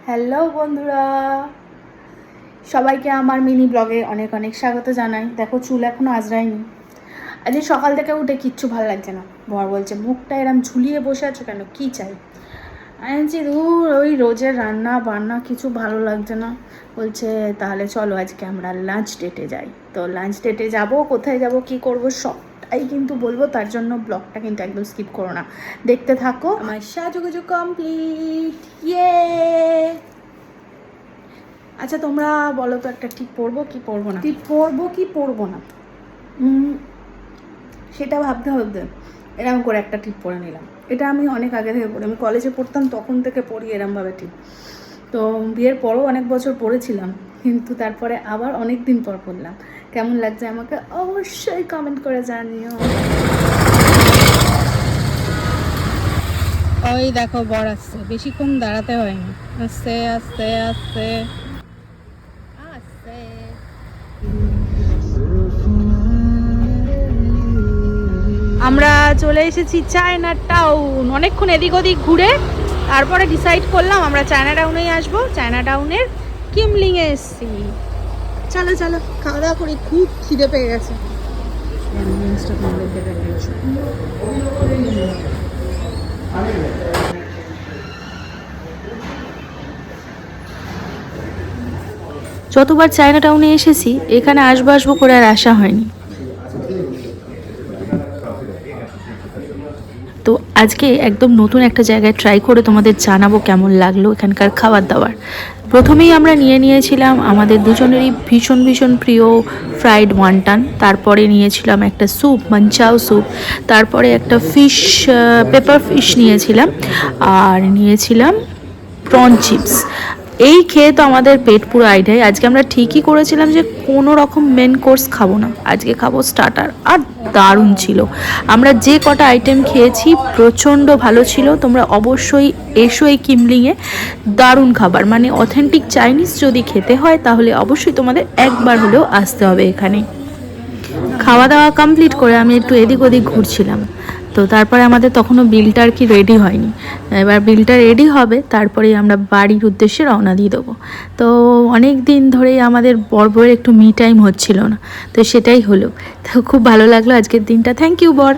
Hello বন্ধুরা, সবাইকে আমার মিনি ব্লগে অনেক অনেক স্বাগত জানাই। দেখো চুল এখনও আজরাইনি। আজকে সকাল থেকে উঠে কিচ্ছু ভালো লাগছে না। বর বলছে মুখটা এরম ঝুলিয়ে বসে আছো কেন, কী চাই? আমি বলছি দূর, ওই রোজের রান্না বান্না কিছু ভালো লাগছে না। বলছে তাহলে চলো আজকে আমরা লাঞ্চ ডেটে যাই। তো লাঞ্চ ডেটে যাব, কোথায় যাব, কি করব সবটাই কিন্তু বলবো। তার জন্য ব্লগটা কিন্তু একদম স্কিপ করো না, দেখতে থাকো। আমার সাজুগুজু কমপ্লিট, ইয়ে। আচ্ছা তোমরা বলো তো, একটা টিপ পরবো কি পরবো না, টিপ পরবো কি পরবো না, সেটা ভাবতে ভাবতে এরকম করে একটা টিপ পরে নিলাম। এটা আমি অনেক আগে থেকে পড়ি, আমি কলেজে পড়তাম তখন থেকে পড়ি এরমভাবে টিপ। তো বিয়ের পরও অনেক বছর পড়েছিলাম, কিন্তু তারপরে আবার অনেক দিন পর পড়লাম। কেমন লাগছে আমাকে অবশ্যই কমেন্ট করে জানিও। ওই দেখো বর আসছে, বেশিক্ষণ দাঁড়াতে হয়নি, আস্তে আস্তে আস্তে আস্তে। আমরা চলে এসেছি চায়না টাউন। অনেকক্ষণ এদিক ওদিক ঘুরে তারপরে ডিসাইড করলাম আমরা চায়না টাউনেই আসবো। চায়না টাউনের কিমলিংয়ে এসেছি। চলো চলো খাওয়া দাওয়া করি, খুব খিদে পেয়ে গেছে। যতবার চায়না টাউনে এসেছি এখানে আসবো আসবো করে আর আসা হয়নি। তো আজকে একদম নতুন একটা জায়গায় ট্রাই করে তোমাদের জানাবো কেমন লাগলো এখানকার খাবার দাবার। প্রথমেই আমরা নিয়েছিলাম আমাদের দুজনেরই ভীষণ ভীষণ প্রিয় ফ্রাইড ওয়ান্টান। তারপরে নিয়েছিলাম একটা স্যুপ, মাঞ্চাও স্যুপ। তারপরে একটা ফিশ, পেপার ফিশ নিয়েছিলাম। আর নিয়েছিলাম প্রন চিপস। এই খেয়ে তো আমাদের পেট পুরো আইডাই। আজকে আমরা ঠিকই করেছিলাম যে কোনো রকম মেন কোর্স খাবো না, আজকে খাবো স্টার্টার। আর দারুণ ছিল। আমরা যে কটা আইটেম খেয়েছি প্রচণ্ড ভালো ছিল। তোমরা অবশ্যই এসো এই কিমলিংয়ে, দারুণ খাবার। মানে অথেন্টিক চাইনিজ যদি খেতে হয় তাহলে অবশ্যই তোমাদের একবার হলেও আসতে হবে এখানে। খাওয়া দাওয়া কমপ্লিট করে আমি একটু এদিক ওদিক ঘুরছিলাম। তো তারপরে আমাদের তখনও বিলটা আর কি রেডি হয়নি। এবার বিলটা রেডি হবে, তারপরেই আমরা বাড়ির উদ্দেশ্যে রওনা দিয়ে দেবো। তো অনেক দিন ধরেই আমাদের বরের একটু মি টাইম হচ্ছিল না, তো সেটাই হলো। তো খুব ভালো লাগলো আজকের দিনটা। থ্যাংক ইউ বর।